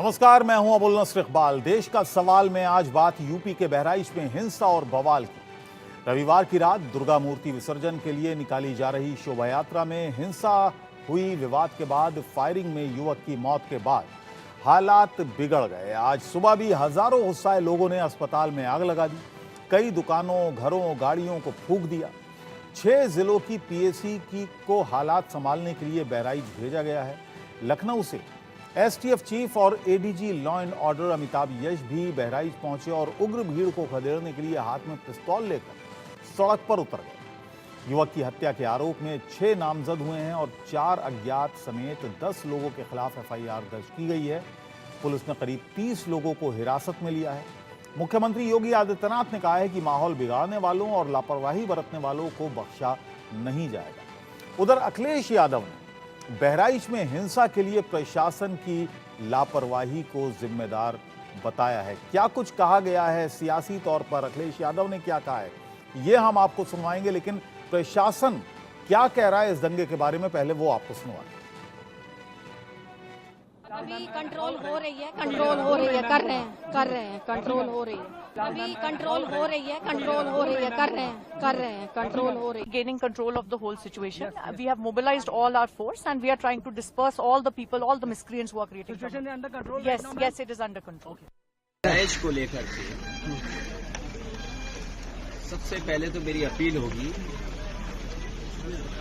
नमस्कार, मैं हूं अबुल नस्र इकबाल। देश का सवाल में आज बात यूपी के बहराइच में हिंसा और बवाल की। रविवार की रात दुर्गा मूर्ति विसर्जन के लिए निकाली जा रही शोभा यात्रा में हिंसा हुई। विवाद के बाद फायरिंग में युवक की मौत के बाद हालात बिगड़ गए। आज सुबह भी हजारों गुस्साए लोगों ने अस्पताल में आग लगा दी, कई दुकानों, घरों, गाड़ियों को फूंक दिया। 6 जिलों की पीएसी को हालात संभालने के लिए बहराइच भेजा गया है। लखनऊ से एसटीएफ चीफ और ADG law and order Amitabh Yash भी बहराइच पहुंचे और उग्र भीड़ को खदेड़ने के लिए हाथ में पिस्तौल लेकर सड़क पर उतर गए। युवक की हत्या के आरोप में 6 नामजद हुए हैं और 4 अज्ञात समेत 10 लोगों के खिलाफ एफआईआर दर्ज की गई है। पुलिस ने करीब 30 लोगों को हिरासत में लिया है। मुख्यमंत्री योगी आदित्यनाथ ने कहा है कि माहौल बिगाड़ने वालों और लापरवाही बरतने वालों को बख्शा नहीं जाएगा। उधर अखिलेश यादव ने बहराइच में हिंसा के लिए प्रशासन की लापरवाही को जिम्मेदार बताया है। क्या कुछ कहा गया है सियासी तौर पर, अखिलेश यादव ने क्या कहा है, ये हम आपको सुनवाएंगे। लेकिन प्रशासन क्या कह रहा है इस दंगे के बारे में, पहले वो आपको सुनवाएंगे। अभी कंट्रोल हो रही है, कर रहे हैं, कंट्रोल हो रही है। अभी कंट्रोल हो रही है, कर रहे हैं, कंट्रोल हो रही है। Gaining control of the whole situation. We have mobilized all our force and we are trying to disperse all the people, all the miscreants who are creating trouble. Situation is under control. Yes, right now, yes, it is under control. दहेज को लेकर के सबसे पहले तो मेरी appeal होगी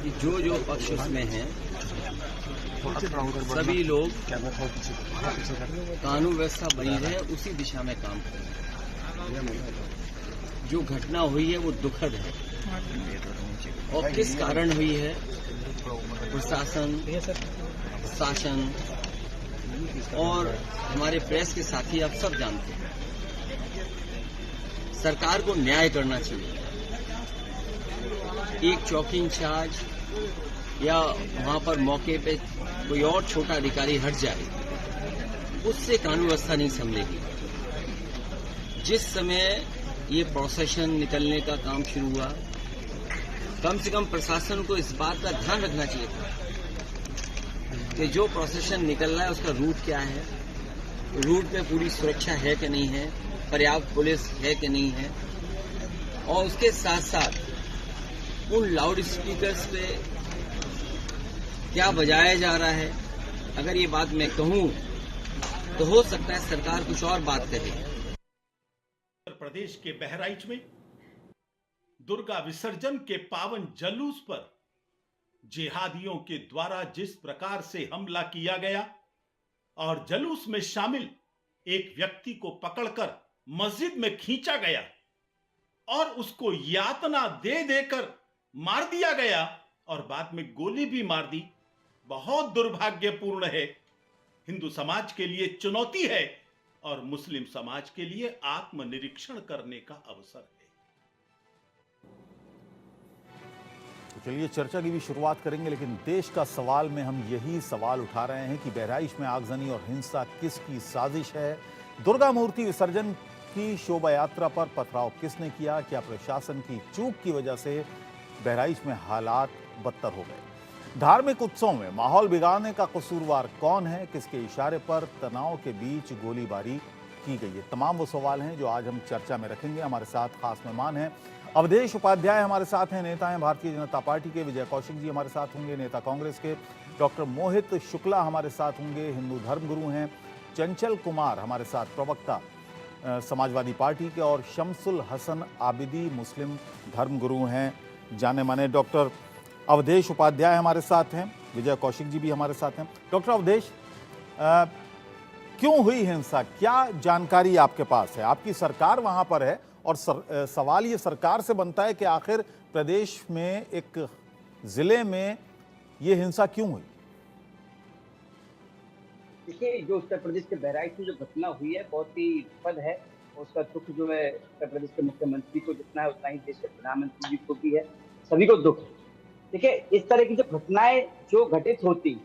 कि जो पक्ष उसमें हैं सभी लोग कानून व्यवस्था बनी रहे उसी दिशा में काम करें। जो घटना हुई है वो दुखद है और किस कारण हुई है प्रशासन, शासन और हमारे प्रेस के साथी आप सब जानते हैं। सरकार को न्याय करना चाहिए। एक चौकी इंचार्ज या वहां पर मौके पे कोई और छोटा अधिकारी हट जाए, उससे कानून व्यवस्था नहीं संभलेगी। जिस समय ये प्रोसेशन निकलने का काम शुरू हुआ, कम से कम प्रशासन को इस बात का ध्यान रखना चाहिए था कि जो प्रोसेशन निकल रहा है उसका रूट क्या है, रूट पे पूरी सुरक्षा है कि नहीं है, पर्याप्त पुलिस है कि नहीं है, और उसके साथ साथ उन लाउड स्पीकर्स पे क्या बजाया जा रहा है। अगर ये बात मैं कहूं तो हो सकता है सरकार कुछ और बात करे। उत्तर प्रदेश के बहराइच में दुर्गा विसर्जन के पावन जुलूस पर जिहादियों के द्वारा जिस प्रकार से हमला किया गया और जुलूस में शामिल एक व्यक्ति को पकड़कर मस्जिद में खींचा गया और उसको यातना दे देकर मार दिया गया और बाद में गोली भी मार दी, बहुत दुर्भाग्यपूर्ण है। हिंदू समाज के लिए चुनौती है और मुस्लिम समाज के लिए आत्मनिरीक्षण करने का अवसर है। तो चलिए चर्चा की भी शुरुआत करेंगे, लेकिन देश का सवाल में हम यही सवाल उठा रहे हैं कि बहराइच में आगजनी और हिंसा किसकी साजिश है। दुर्गा मूर्ति विसर्जन की शोभा यात्रा पर पथराव किसने किया? क्या प्रशासन की चूक की वजह से बहराइच में हालात बदतर हो गए? धार्मिक उत्सव में माहौल बिगाड़ने का कसूरवार कौन है? किसके इशारे पर तनाव के बीच गोलीबारी की गई है? तमाम वो सवाल हैं जो आज हम चर्चा में रखेंगे। हमारे साथ खास मेहमान हैं अवधेश उपाध्याय, हमारे साथ हैं नेता हैं भारतीय जनता पार्टी के विजय कौशिक जी हमारे साथ होंगे, नेता कांग्रेस के डॉक्टर मोहित शुक्ला हमारे साथ होंगे, हिंदू धर्मगुरु हैं चंचल कुमार हमारे साथ, प्रवक्ता समाजवादी पार्टी के, और शमसुल हसन आबिदी मुस्लिम धर्मगुरु हैं जाने माने। डॉक्टर अवधेश उपाध्याय हमारे साथ हैं, विजय कौशिक जी भी हमारे साथ हैं। डॉक्टर अवधेश, क्यों हुई हिंसा, क्या जानकारी आपके पास है? आपकी सरकार वहां पर है और सवाल ये सरकार से बनता है कि आखिर प्रदेश में एक जिले में ये हिंसा क्यों हुई? देखिए, जो उत्तर प्रदेश के बहराइच में जो घटना हुई है बहुत ही दुखद है। उसका दुख जो है उत्तर प्रदेश के मुख्यमंत्री को जितना है उतना ही देश के प्रधानमंत्री जी को भी है, सभी को दुख है। देखिए, इस तरह की जो घटनाएं जो घटित होती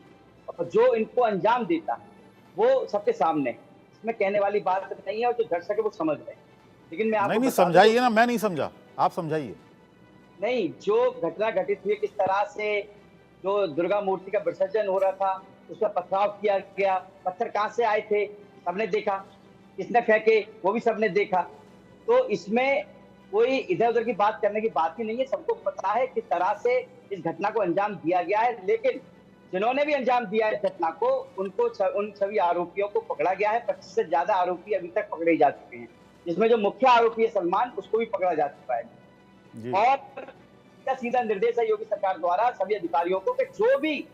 और जो इनको अंजाम देता वो सबके सामने है। इसमें कहने वाली बात नहीं है और जो दर्शक है वो समझ रहे हैं। लेकिन मैं आपको नहीं समझाइए ना, मैं नहीं समझा, आप समझाइए। नहीं, जो घटना घटित हुई किस तरह से जो दुर्गा मूर्ति का विसर्जन हो रहा था उसका पथराव किया गया, पत्थर कहां से आए थे, सबने देखा, किसने फेंके वो भी सबने देखा। तो इसमें कोई इधर उधर की बात करने की बात ही नहीं है। सबको पता है किस तरह से इस घटना को अंजाम दिया गया है, लेकिन जिन्होंने भी अंजाम दिया है इस घटना को, उनको उन सभी आरोपियों को पकड़ा गया है। 25 से ज्यादा आरोपी अभी तक पकड़े जा चुके हैं, जिसमें जो मुख्य आरोपी है सलमान, उसको भी पकड़ा जा चुका है। जी। और इसका सीधा निर्देश है योगी सरकार द्वारा सभी अधिकारियों को कि जो भी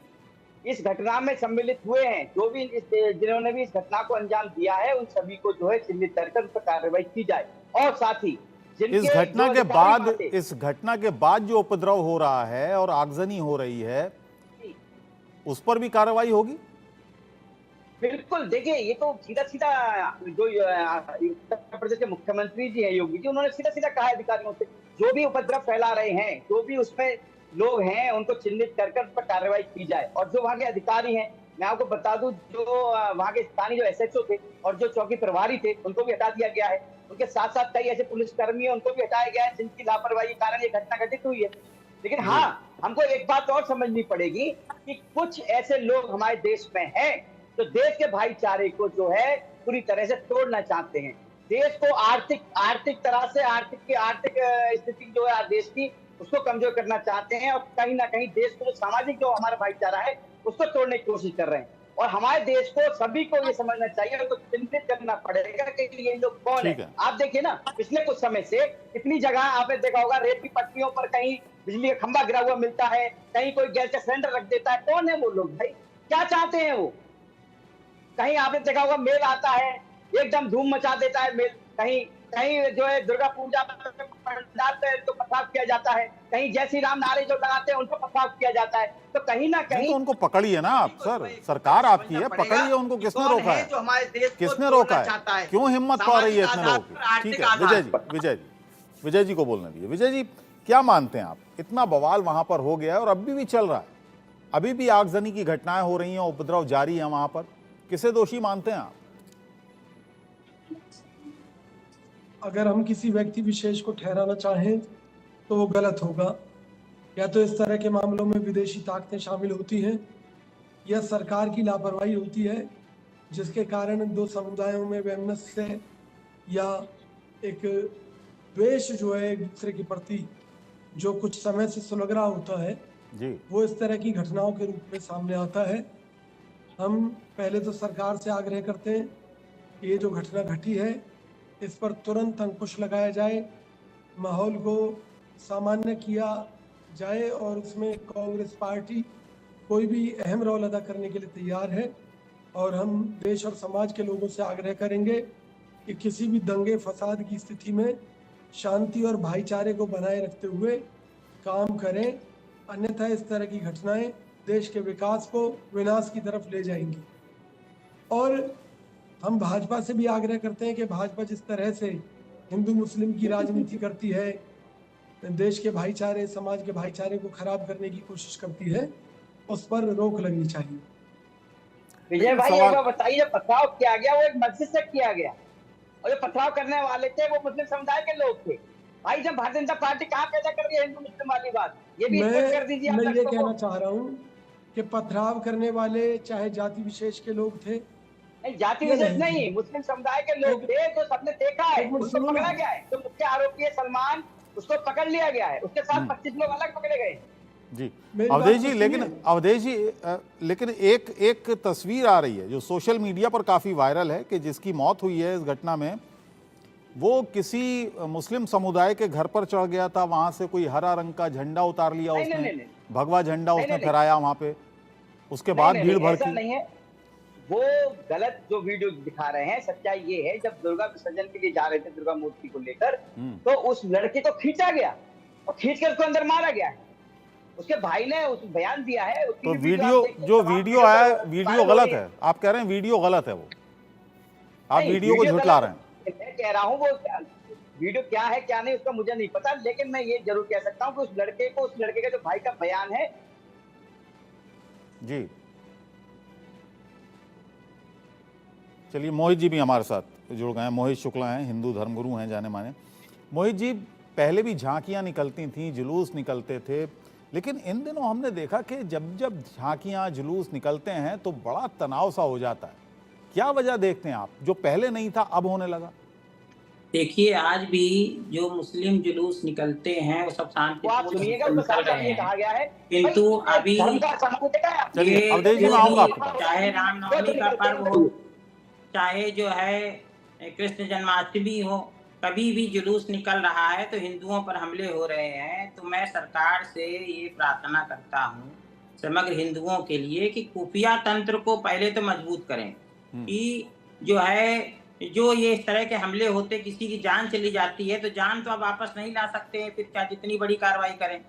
इस घटना में सम्मिलित हुए हैं, जो भी जिन्होंने भी इस घटना को अंजाम दिया है, उन सभी को जो है चिन्हित कर उस पर कार्रवाई की जाए। और साथ ही इस घटना के बाद जो उपद्रव हो रहा है और आगजनी हो रही है, उस पर भी कार्रवाई होगी। बिल्कुल, देखिए ये तो सीधा सीधा जो उत्तर प्रदेश के मुख्यमंत्री जी हैं योगी जी, उन्होंने सीधा सीधा कहा अधिकारियों से जो भी उपद्रव फैला रहे हैं, जो भी उसमें लोग हैं, उनको चिन्हित कर उस पर कार्रवाई की जाए। और जो वहाँ के अधिकारी हैं, मैं आपको बता दूं, जो वहाँ के स्थानीय जो एसएचओ थे और जो चौकी प्रभारी थे, उनको भी हटा दिया गया है। उनके साथ साथ कई ऐसे पुलिसकर्मी हैं, उनको भी हटाया गया है जिनकी लापरवाही के कारण ये घटना घटित हुई है। लेकिन हाँ, हमको एक बात और समझनी पड़ेगी कि कुछ ऐसे लोग हमारे देश में हैं जो देश के भाईचारे को जो है पूरी तरह से तोड़ना चाहते हैं। देश को आर्थिक तरह से आर्थिक स्थिति जो है देश की, उसको कमजोर करना चाहते हैं। और कहीं ना कहीं देश को जो सामाजिक जो हमारा भाईचारा है, उसको तोड़ने की कोशिश कर रहे हैं। और हमारे देश को सभी को ये समझना चाहिए और चिंतित करना पड़ेगा कि ये लोग कौन है। आप देखिए ना, पिछले कुछ समय से कितनी जगह आपने देखा होगा रेत की पट्टियों पर कहीं बिजली का खंभा गिरा हुआ मिलता है, कहीं कोई गैस का सिलेंडर रख देता है। कौन है वो लोग भाई, क्या चाहते हैं वो? कहीं आपने देखा होगा मेल आता है, एकदम धूम मचा देता है मेल। कहीं कहीं जो है दुर्गा पूजा पंडाल पे तो पथराव किया जाता है, कहीं जय श्री राम नारे जो लगाते हैं उनको पथराव किया जाता है। तो कहीं ना कहीं तो उनको पकड़िए ना आप सर, सरकार आपकी है, पकड़िए उनको। किसने रोका है? किसने रोका है? क्यों हिम्मत पा रही है इतने लोगों की? ठीक है, विजय जी को बोलने दीजिए। विजय जी, क्या मानते हैं आप? इतना बवाल वहां पर हो गया है और अभी भी चल रहा है, अभी भी आगजनी की घटनाएं हो रही हैं, उपद्रव जारी है वहां पर। किसे दोषी मानते हैं आप? अगर हम किसी व्यक्ति विशेष को ठहराना चाहें तो वो गलत होगा। या तो इस तरह के मामलों में विदेशी ताकतें शामिल होती हैं, या सरकार की लापरवाही होती है, जिसके कारण दो समुदायों में वैमनस्य या एक द्वेष जो है एक दूसरे के प्रति जो कुछ समय से सुलग रहा होता है जी, वो इस तरह की घटनाओं के रूप में सामने आता है। हम पहले तो सरकार से आग्रह करते हैं कि ये जो घटना घटी है इस पर तुरंत अंकुश लगाया जाए, माहौल को सामान्य किया जाए और उसमें कांग्रेस पार्टी कोई भी अहम रोल अदा करने के लिए तैयार है। और हम देश और समाज के लोगों से आग्रह करेंगे कि किसी भी दंगे फसाद की स्थिति में शांति और भाईचारे को बनाए रखते हुए काम करें, अन्यथा इस तरह की घटनाएं देश के विकास को विनाश की तरफ ले जाएंगी। और हम भाजपा से भी आग्रह करते हैं कि भाजपा जिस तरह से हिंदू मुस्लिम की राजनीति करती है, देश के भाईचारे समाज के भाईचारे को खराब करने की कोशिश करती है, उस पर रोक लगनी चाहिए। विजय भाई एक बात बताइए, जो पथराव किया गया वो एक मस्जिद से किया गया और जो पथराव करने वाले थे वो मुस्लिम समुदाय के लोग थे। भाई जब भारतीय जनता पार्टी कहाँ पैदा कर रही है हिंदू मुस्लिम वाली बात, ये भी कर दीजिए। मैं ये कहना चाह रहा हूँ कि पथराव करने वाले चाहे जाति विशेष के लोग थे, नहीं जाति विशेष नहीं, मुस्लिम समुदाय के लोग थे, जो सबने देखा है, उसको पकड़ा गया है। जो मुख्य आरोपी है सलमान, उसको पकड़ लिया गया है, उसके साथ 25 लोग अलग पकड़े गए जी। अवधेश जी, लेकिन एक तस्वीर आ रही है जो सोशल मीडिया पर काफी वायरल है कि जिसकी मौत हुई है इस घटना में, वो किसी मुस्लिम समुदाय के घर पर चढ़ गया था, वहां से कोई हरा रंग का झंडा उतार लिया उसने, भगवा झंडा उसने फहराया वहां पे, उसके बाद भीड़ भड़की। नहीं है, वो गलत जो वीडियो दिखा रहे हैं। सच्चाई ये है, जब दुर्गा विसर्जन के लिए जा रहे थे दुर्गा मूर्ति को लेकर, तो उस लड़के को खींचा गया और खींचकर उसको अंदर मारा गया। उसके भाई ने उस बयान दिया है। तो वीडियो आया, वीडियो गलत है। आप कह रहे हैं वीडियो गलत है, वो आप वीडियो को झुठला रहे हैं। मैं कह रहा हूँ वो वीडियो क्या है क्या नहीं उसका मुझे नहीं पता, लेकिन मैं ये जरूर कह सकता हूँ कि उस लड़के का जो भाई का बयान है जी। चलिए, मोहित जी भी हमारे साथ जुड़ गए हैं। मोहित शुक्ला हैं, हिंदू धर्मगुरु हैं जाने माने। मोहित जी, पहले भी झांकियां निकलती थीं, जुलूस निकलते थे, लेकिन इन दिनों हमने देखा कि जब झांकियां जुलूस निकलते हैं तो बड़ा तनाव सा हो जाता है। क्या वजह देखते हैं आप, जो पहले नहीं था अब होने लगा? देखिए, आज भी जो मुस्लिम जुलूस निकलते हैं वो सब वो आप सुनिएगा, उसमें साफ साफ ये कहा गया है किंतु भाई, अभी धर्म का सम्मान है। चलिए, ये अवधेश जी, जो मैं आऊंगा भी, आपके पास। चाहे रामनवमी का पर्व हो, चाहे जो है कृष्ण जन्माष्टमी हो, कभी भी जुलूस निकल रहा है तो हिंदुओं पर हमले हो रहे हैं। तो मैं सरकार से ये प्रार्थना करता हूँ समग्र हिंदुओं के लिए कि खुफिया तंत्र को पहले तो मजबूत करें कि जो है, जो ये इस तरह के हमले होते, किसी की जान चली जाती है तो जान तो आप वापस नहीं ला सकते हैं, फिर क्या जितनी बड़ी कार्रवाई करें।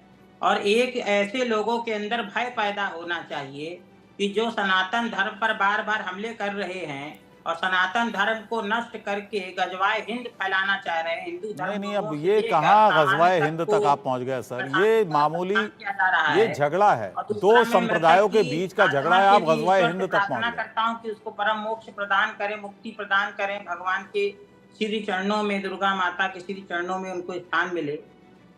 और एक ऐसे लोगों के अंदर भय पैदा होना चाहिए कि जो सनातन धर्म पर बार बार हमले कर रहे हैं और सनातन धर्म को नष्ट करके गजवाए हिंद फैलाना चाह रहे हैं, हिंदू धर्म नहीं, अब ये कहाँ गजवाए हिंद तक आप पहुंच गए सर? ये मामूली, ये झगड़ा है, दो संप्रदायों के बीच का झगड़ा है, आप गजवाए हिंद तक पहुंच गए। करता हूँ कि उसको परम मोक्ष प्रदान करें, मुक्ति प्रदान करें, भगवान के श्री चरणों में, दुर्गा माता के श्री चरणों में उनको स्थान मिले।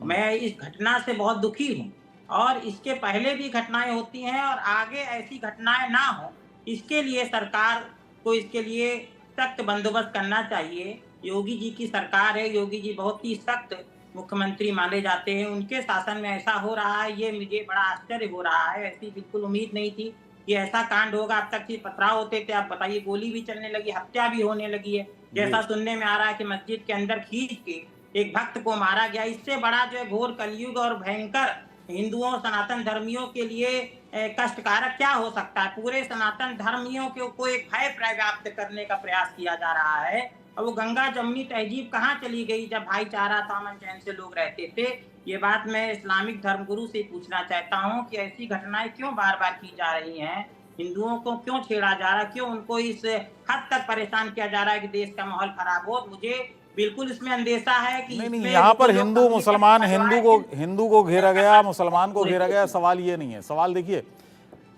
मैं इस घटना से बहुत दुखी हूँ और इसके पहले भी घटनाएं होती हैं और आगे ऐसी घटनाएं ना हो, इसके लिए सरकार को इसके लिए सख्त बंदोबस्त करना चाहिए। योगी जी की सरकार है, योगी जी बहुत ही सख्त मुख्यमंत्री माने जाते हैं, उनके शासन में ऐसा हो रहा है, ये मुझे बड़ा आश्चर्य हो रहा है। ऐसी बिल्कुल उम्मीद नहीं थी कि ऐसा कांड होगा। अब तक सिर्फ पथराव होते थे, आप बताइए गोली भी चलने लगी, हत्या भी होने लगी है। जैसा सुनने में आ रहा है कि मस्जिद के अंदर खींच के एक भक्त को मारा गया। इससे बड़ा जो है घोर कलयुग और भयंकर हिंदुओं सनातन धर्मियों के लिए कष्टकारक क्या हो सकता है। पूरे सनातन धर्मियों को एक भय व्याप्त करने का प्रयास किया जा रहा है। और वो गंगा जमुनी तहजीब कहाँ चली गई जब भाईचारा था, अमन चैन से लोग रहते थे। ये बात मैं इस्लामिक धर्मगुरु से पूछना चाहता हूँ कि ऐसी घटनाएं क्यों बार बार की जा रही हैं, हिंदुओं को क्यों छेड़ा जा रहा है, क्यों उनको इस हद तक परेशान किया जा रहा है कि देश का माहौल खराब हो। मुझे बिल्कुल इसमें अंदेशा है कि नहीं, यहाँ पर हिंदू मुसलमान, हिंदू को घेरा गया, मुसलमान को घेरा गया, सवाल ये नहीं है। सवाल देखिए,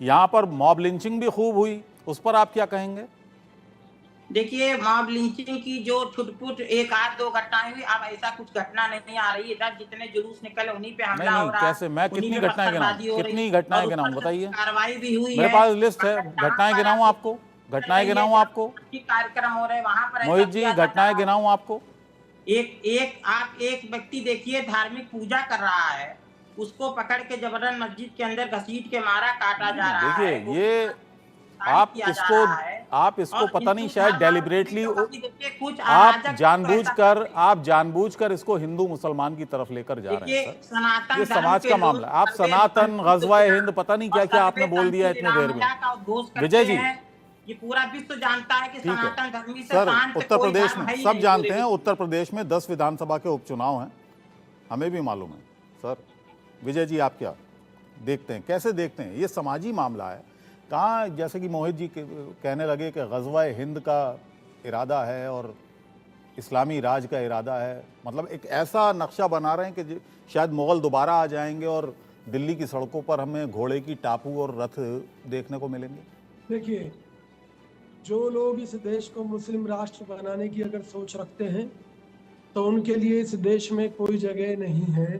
यहाँ पर मॉब लिंचिंग भी खूब हुई, उस पर आप क्या कहेंगे? देखिए, मॉब लिंचिंग की जो छुटपुट एक आध दो घटनाएं हुई, अब ऐसा कुछ घटना नहीं आ रही है। जितने जुलूस निकले उन्हीं पे हमला हो रहा है। कैसे, मैं कितनी घटनाएं गिनाऊं, कितनी घटनाएं गिनाऊं बताइए? कार्रवाई भी हुई, मेरे पास लिस्ट है, घटनाएं गिनाऊं आपको? घटनाएं गिनाऊं आपको? कार्यक्रम हो रहे वहां पर मोहित जी, घटनाएं गिनाऊं आपको? आप एक व्यक्ति देखिए धार्मिक पूजा कर रहा है, उसको पकड़ के जबरन मस्जिद के अंदर घसीट के मारा, काटा जा रहा है। देखिए, ये आप इसको पता नहीं, शायद डेलिबरेटली आप जानबूझकर इसको हिंदू मुसलमान की तरफ लेकर जा रहे हैं सर। ये समाज का मामला। आप सनातन, गजवाए हिंद, पता नहीं क्या क्या आपने बोल दिया इतने देर में। विजय जी, ये पूरा विश्व जानता है कि सनातन धर्मी से सर, उत्तर प्रदेश में सब जानते हैं, उत्तर प्रदेश में 10 विधानसभा के उपचुनाव हैं, हमें भी मालूम है सर। विजय जी, आप क्या देखते हैं, कैसे देखते हैं? ये समाजी मामला है। कहाँ, जैसे कि मोहित जी कहने लगे कि गज़वाए हिंद का इरादा है और इस्लामी राज का इरादा है, मतलब एक ऐसा नक्शा बना रहे हैं कि शायद मुग़ल दोबारा आ जाएंगे और दिल्ली की सड़कों पर हमें घोड़े की टापू और रथ देखने को मिलेंगे। देखिए, जो लोग इस देश को मुस्लिम राष्ट्र बनाने की अगर सोच रखते हैं तो उनके लिए इस देश में कोई जगह नहीं है,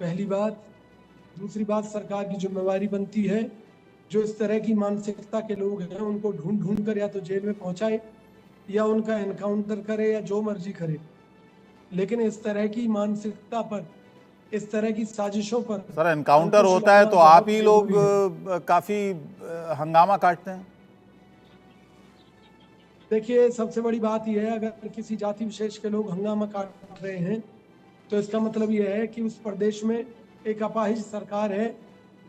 पहली बात। दूसरी बात, सरकार की जिम्मेवारी बनती है जो इस तरह की मानसिकता के लोग हैं उनको ढूंढ ढूंढ कर या तो जेल में पहुंचाए या उनका एनकाउंटर करे या जो मर्जी करे। लेकिन इस तरह की मानसिकता पर, इस तरह की साजिशों पर सर एनकाउंटर होता है तो आप ही लोग काफी हंगामा काटते हैं। देखिए, सबसे बड़ी बात यह है, अगर किसी जाति विशेष के लोग हंगामा काट रहे हैं तो इसका मतलब यह है कि उस प्रदेश में एक अपाहिज सरकार है,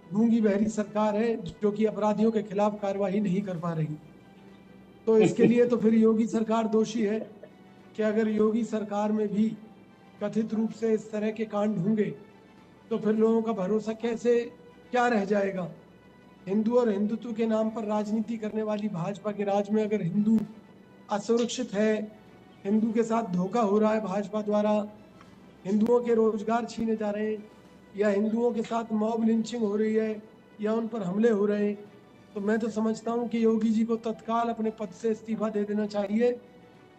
गूंगी बहरी सरकार है, जो कि अपराधियों के खिलाफ कार्रवाई नहीं कर पा रही। तो इसके लिए तो फिर योगी सरकार दोषी है कि अगर योगी सरकार में भी कथित रूप से इस तरह के कांड होंगे तो फिर लोगों का भरोसा कैसे, क्या रह जाएगा। हिंदू और हिंदुत्व के नाम पर राजनीति करने वाली भाजपा के राज में अगर हिंदू असुरक्षित है, हिंदू के साथ धोखा हो रहा है भाजपा द्वारा, हिंदुओं के रोजगार छीने जा रहे हैं, या हिंदुओं के साथ मॉब लिंचिंग हो रही है, या उन पर हमले हो रहे हैं, तो मैं तो समझता हूं कि योगी जी को तत्काल अपने पद से इस्तीफा दे देना चाहिए।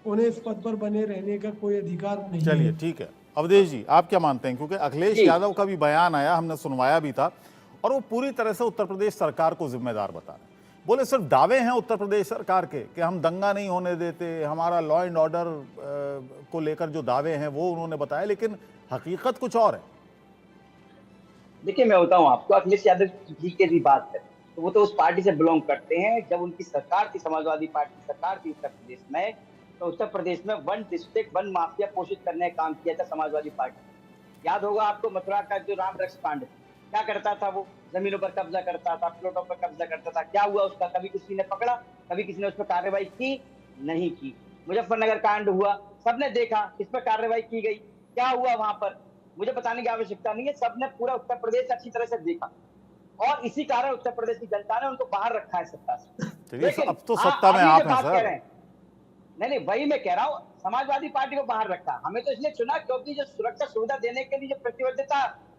उन्हें इस पद पर बने रहने का कोई अधिकार नहीं। चलिए ठीक है, अवधेश जी आप क्या मानते हैं? क्योंकि अखिलेश यादव का भी बयान आया, हमने सुनवाया भी था, और वो पूरी तरह से उत्तर प्रदेश सरकार को जिम्मेदार बता रहे हैं। बोले सिर्फ दावे हैं उत्तर प्रदेश सरकार के कि हम दंगा नहीं होने देते, हमारा लॉ एंड ऑर्डर को लेकर जो दावे हैं वो उन्होंने बताया, लेकिन हकीकत कुछ और है। देखिए मैं बताऊं आपको, अखिलेश यादव जी की भी बात है तो वो तो उस पार्टी से बिलोंग करते हैं। जब उनकी सरकार थी, समाजवादी पार्टी सरकार थी उत्तर प्रदेश में, तो उत्तर प्रदेश में वन डिस्ट्रिक्ट वन माफिया पोषित करने का काम किया था समाजवादी पार्टी। याद होगा आपको मथुरा का जो राम वृक्ष कांड, क्या करता था वो? जमीनों पर कब्जा करता था, प्लॉटों पर कब्जा करता था। क्या हुआ उसका? कभी किसी ने पकड़ा? कभी किसी ने उस पर कार्रवाई की? नहीं की। मुजफ्फरनगर कांड हुआ, सबने देखा, इस पर कार्रवाई की गई, क्या हुआ वहां पर? मुझे बताने की आवश्यकता नहीं है, सबने पूरा उत्तर प्रदेश अच्छी तरह से देखा और इसी कारण उत्तर प्रदेश की जनता ने उनको बाहर रखा है सत्ता से। चलिए, अब तो सत्ता में आप हैं सर। नहीं, वही मैं कह रहा हूँ, समाजवादी पार्टी को बाहर रखा। हमें तो इसलिए चुना क्योंकि जो सुरक्षा सुविधा देने के लिए जो प्रतिबद्धता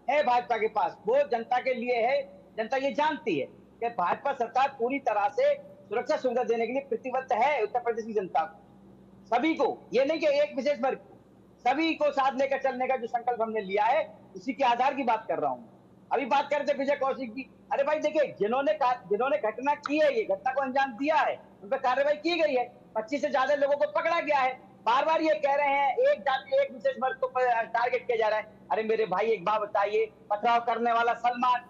है भाजपा के पास, वो जनता के लिए है। जनता ये जानती है कि भाजपा सरकार पूरी तरह से सुरक्षा सुविधा देने के लिए प्रतिबद्ध है उत्तर प्रदेश की जनता को, सभी को। ये नहीं कि एक विशेष वर्ग, सभी को साथ लेकर चलने का जो संकल्प हमने लिया है, उसी के आधार की बात कर रहा हूँ। अभी बात करते विजय कौशिक की। अरे भाई देखिए, जिन्होंने घटना की है, ये घटना को अंजाम दिया है, उन पर कार्रवाई की गई है, 25 से ज्यादा लोगों को पकड़ा गया है। बार बार ये कह रहे हैं एक जाति एक विशेष वर्ग को टारगेट किया जा रहा है। अरे मेरे भाई एक बात बताइए, पथराव करने वाला सलमान,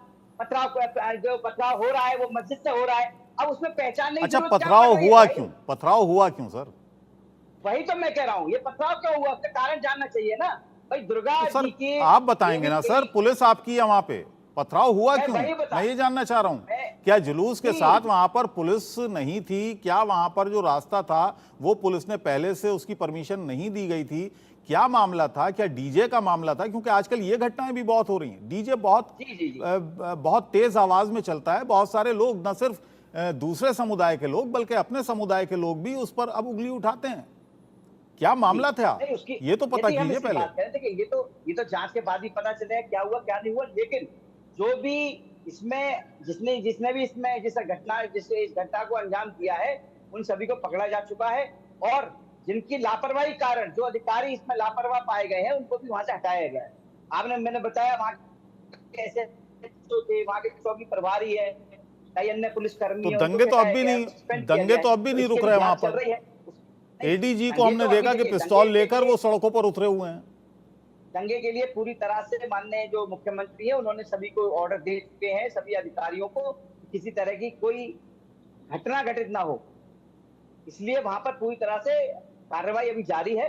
जो पथराव हो रहा है वो मस्जिद से हो रहा है, अब उसमें पहचानने की अच्छा, जरूरत क्या पथराव पड़ रही है हुआ भाई? क्यों? पथराव हुआ क्यों सर? वही तो मैं कह रहा हूँ, ये पथराव क्यों हुआ, उसका कारण जानना चाहिए ना भाई। दुर्गा तो जी की आप बताएंगे ना सर, पुलिस आपकी है वहां पे, पथराव हुआ मैं क्यों? वही बता- मैं ये जानना चाह रहा हूँ, मैं- क्या जुलूस के नहीं। साथ वहां पर पुलिस नहीं थी? क्या वहां पर जो रास्ता था वो पुलिस ने पहले से उसकी परमिशन नहीं दी गई थी? क्या मामला था? क्या डीजे का मामला था? क्योंकि आजकल ये घटनाएं भी बहुत हो रही हैं, डीजे बहुत जी। बहुत तेज आवाज में चलता है, बहुत सारे लोग, न सिर्फ दूसरे समुदाय के लोग बल्कि अपने समुदाय के लोग भी उस पर अब उंगली उठाते हैं। क्या मामला था? नहीं, उसकी ये तो पता कीजिए पहले। देखिए, ये तो जांच के बाद ही पता चलेगा क्या हुआ क्या नहीं हुआ। लेकिन जो भी इसमें जिसने भी इसमें जिस घटना को अंजाम दिया है, उन सभी को पकड़ा जा चुका है और जिनकी लापरवाही कारण जो अधिकारी इसमें लापरवाह पाए गए हैं, उनको भी वहां से हटाया गया है। मैंने बताया वहां कैसे वहां के चौकी प्रभारी है, कई अन्य पुलिसकर्मी। तो दंगे तो अब भी नहीं रुक रहे वहां पर। एडीजी को हमने देखा कि पिस्तौल लेकर वो सड़कों पर उतरे हुए हैं। दंगे के लिए पूरी तरह से माननीय जो मुख्यमंत्री है, उन्होंने सभी को ऑर्डर दे चुके हैं, सभी अधिकारियों को, किसी तरह की कोई घटना घटित ना हो, इसलिए वहां पर पूरी तरह से कार्रवाई अभी जारी है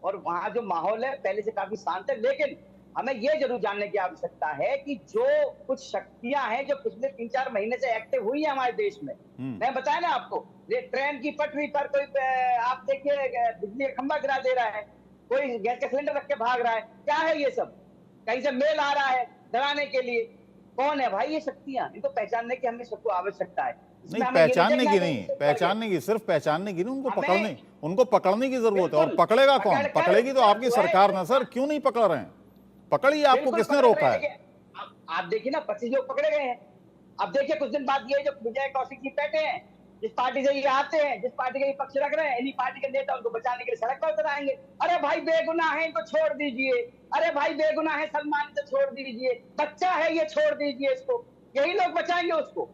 और वहां जो माहौल है पहले से काफी शांत है। लेकिन हमें ये जरूर जानने की आवश्यकता है कि जो कुछ शक्तियां हैं जो पिछले 3-4 महीने से एक्टिव हुई है हमारे देश में, मैं बताया ना आपको, ये ट्रेन की पटरी पर कोई आप देखिए बिजली का खंभा गिरा दे रहा है, कोई गैस का सिलेंडर रख के भाग रहा है, क्या है ये सब? कहीं से मेल आ रहा है डराने के लिए। कौन है भाई ये शक्तियां? इनको पहचानने की हमें सबको आवश्यकता है। नहीं, पहचानने की नहीं, सिर्फ पहचानने की नहीं, उनको पकड़ने की जरूरत है। और पकड़ेगा कौन? पकड़ेगी तो आपकी सरकार ना सर। क्यों नहीं पकड़ रहे हैं? पकड़िए, आपको किसने रोका है? आप देखिए ना, 25 लोग पकड़े गए हैं। अब देखिए कुछ दिन बाद ये जो विजय कौशिक जी बैठे हैं, जिस पार्टी से ये आते हैं, जिस पार्टी का ये पक्ष रख रहे हैं, इन्हीं पार्टी के नेता उनको बचाने के लिए सड़क पर उतर आएंगे। अरे भाई बेगुनाह है, इनको छोड़ दीजिए। अरे भाई बेगुनाह है, सलमान को छोड़ दीजिए, बच्चा है ये, छोड़ दीजिए इसको। यही लोग बचाएंगे उसको।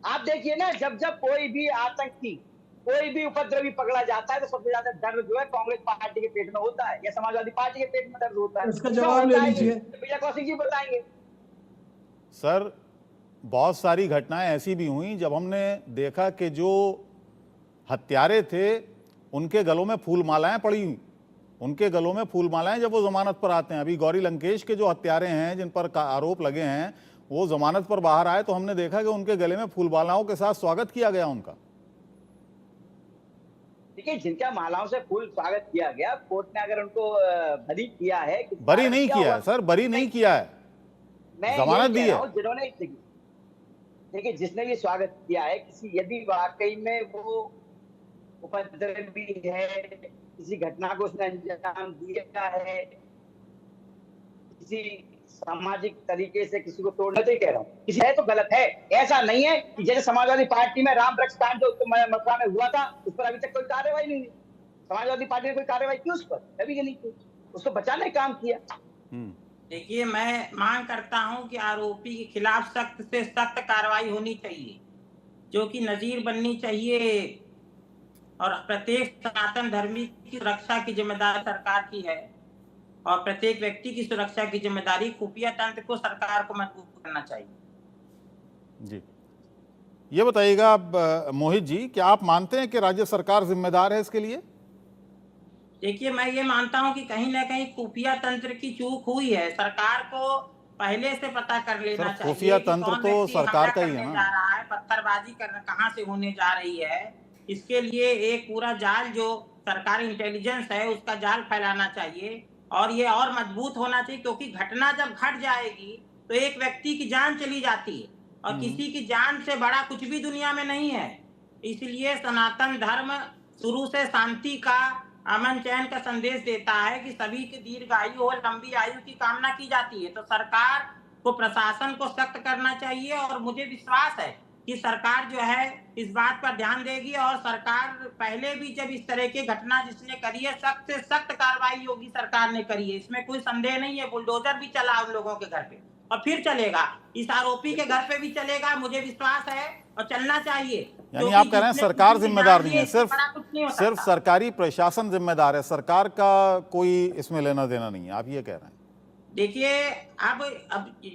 आप देखिए ना, जब कोई भी आतंकी, कोई भी उपद्रवी पकड़ा जाता है तो सबसे ज्यादा दर्द जो है कांग्रेस पार्टी के पेट में होता है या समाजवादी पार्टी के पेट में दर्द होता है। इसका जवाब ले लीजिए, विजय कौशिक जी बताएंगे। सर, बहुत सारी घटनाएं ऐसी भी हुई जब हमने देखा कि जो हत्यारे थे उनके गलों में फूल मालाएं पड़ी हुई, उनके गलों में फूल मालाएं जब वो जमानत पर आते हैं। अभी गौरी लंकेश के जो हत्यारे हैं, जिन पर आरोप लगे हैं, वो जमानत पर बाहर आए तो हमने देखा कि उनके गले में फूल मालाओं के साथ स्वागत किया गया उनका। देखिए, जिनका मालाओं से फूल स्वागत किया गया, कोर्ट ने अगर उनको बरी किया है, बरी नहीं किया है सर, बरी नहीं किया है, जमानत दी है। जिन्होंने देखिए, जिसने भी स्वागत किया है, किसी यदि वाकई में वो उपद्रवी है, किसी घटना को उसने अंजाम दिया है, किसी सामाजिक तरीके से किसी को तोड़ना, तो कह रहा हूँ किसी है तो गलत है। ऐसा नहीं है कि जैसे समाजवादी पार्टी में राम वृक्ष कांड जो मथुरा में हुआ था, उस पर अभी तक कोई कार्रवाई नहीं हुई। समाजवादी पार्टी ने कोई कार्रवाई की उस पर? कभी नहीं की। उसको बचाने का काम किया। देखिए, मैं मांग करता हूं कि आरोपी के खिलाफ सख्त से सख्त कार्रवाई होनी चाहिए जो कि नजीर बननी चाहिए और प्रत्येक सनातन धर्मी की सुरक्षा की जिम्मेदारी सरकार की है और प्रत्येक व्यक्ति की सुरक्षा की जिम्मेदारी खुफिया तंत्र को सरकार को मजबूत करना चाहिए। जी, ये बताइएगा अब मोहित जी, क्या आप मानते हैं कि राज्य सरकार जिम्मेदार है इसके लिए? देखिए, मैं ये मानता हूं कि कहीं ना कहीं खुफिया तंत्र की चूक हुई है। सरकार को पहले से पता कर लेना सर, चाहिए खुफिया कि तंत्र कौन तो व्यक्ति सरकार हमला का ही है करने ना। जा रहा है, पत्थरबाजी करना कहां से होने जा रही है। इसके लिए एक पूरा जाल जो सरकारी इंटेलिजेंस है उसका जाल फैलाना चाहिए और ये और मजबूत होना चाहिए, क्योंकि घटना जब घट जाएगी तो एक व्यक्ति की जान चली जाती है और किसी की जान से बड़ा कुछ भी दुनिया में नहीं है। इसलिए सनातन धर्म शुरू से शांति का, अमन चैन का संदेश देता है कि सभी की दीर्घायु और लंबी आयु की कामना की जाती है। तो सरकार को, प्रशासन को सख्त करना चाहिए और मुझे विश्वास है कि सरकार जो है इस बात पर ध्यान देगी और सरकार पहले भी जब इस तरह की घटना जिसने करी है सख्त से सख्त कार्रवाई योगी सरकार ने करी है, इसमें कोई संदेह नहीं है। बुलडोजर भी चला उन लोगों के घर पे और फिर चलेगा, इस आरोपी के घर पे भी चलेगा, मुझे विश्वास है और चलना चाहिए। यानी आप कह रहे हैं सरकार जिम्मेदार नहीं है, सिर्फ सरकारी प्रशासन जिम्मेदार है, सरकार का कोई इसमें लेना देना नहीं है, आप ये कह रहे हैं? देखिए, अब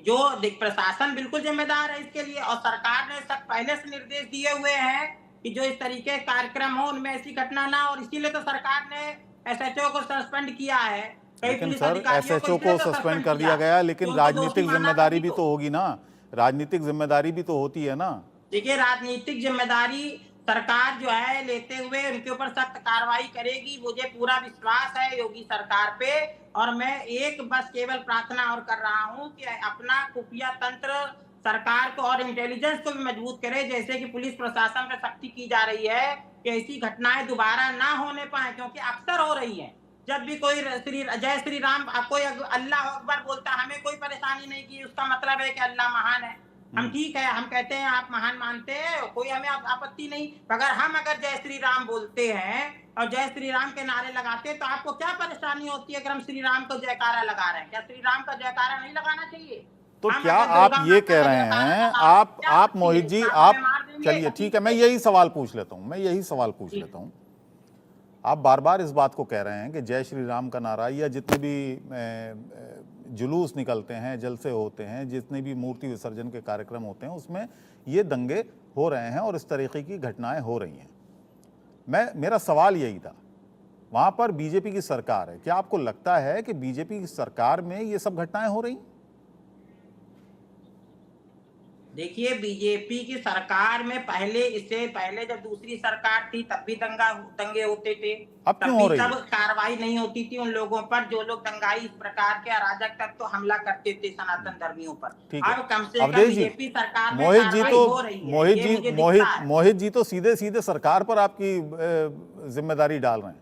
जो प्रशासन बिल्कुल जिम्मेदार है इसके लिए और सरकार ने सब पहले से निर्देश दिए हुए हैं कि जो इस तरीके के कार्यक्रम हो उनमें ऐसी घटना ना, और इसीलिए तो सरकार ने एसएचओ को सस्पेंड किया है। लेकिन सर, एसएचओ को सस्पेंड कर दिया गया, लेकिन राजनीतिक जिम्मेदारी भी तो होगी ना, राजनीतिक जिम्मेदारी भी तो होती है ना। देखिए, राजनीतिक जिम्मेदारी सरकार जो है लेते हुए उनके ऊपर सख्त कार्रवाई करेगी, मुझे पूरा विश्वास है योगी सरकार पे। और मैं एक बस केवल प्रार्थना और कर रहा हूं कि अपना खुफिया तंत्र सरकार को और इंटेलिजेंस को भी मजबूत करे, जैसे कि पुलिस प्रशासन पे सख्ती की जा रही है कि ऐसी घटनाएं दोबारा ना होने पाए, क्योंकि अक्सर हो रही है। जब भी कोई जय श्री राम, कोई अल्लाह अकबर बोलता, हमें कोई परेशानी नहीं की, उसका मतलब है कि अल्लाह महान है। हम ठीक है, हम कहते हैं आप महान मानते हैं, कोई हमें आपत्ति नहीं, मगर हम अगर जय श्री राम बोलते हैं और जय श्री राम के नारे लगाते हैं तो आपको क्या परेशानी होती है अगर हम श्री राम को जयकारा लगा रहे हैं? क्या श्री राम का जयकारा नहीं लगाना चाहिए? तो क्या आप ये कह रहे हैं, आप मोहित जी, आप चलिए ठीक है, मैं यही सवाल पूछ लेता हूं, आप बार बार इस बात को कह रहे हैं कि जय श्री राम का नारा या जितने भी जुलूस निकलते हैं, जलसे होते हैं, जितने भी मूर्ति विसर्जन के कार्यक्रम होते हैं, उसमें ये दंगे हो रहे हैं और इस तरीके की घटनाएं हो रही हैं। मेरा सवाल यही था, वहां पर बीजेपी की सरकार है, क्या आपको लगता है कि बीजेपी की सरकार में ये सब घटनाएं हो रही? देखिए, बीजेपी की सरकार में इससे पहले जब दूसरी सरकार थी तब भी दंगे होते थे, अब क्यों हो रही है? तब कार्रवाई नहीं होती थी उन लोगों पर जो लोग दंगाई इस प्रकार के अराजक तत्व हमला करते थे सनातन धर्मियों पर। अब कम से कम बीजेपी सरकार में कार्रवाई हो रही है। मोहित जी तो सीधे सीधे सरकार पर आपकी जिम्मेदारी डाल रहे हैं।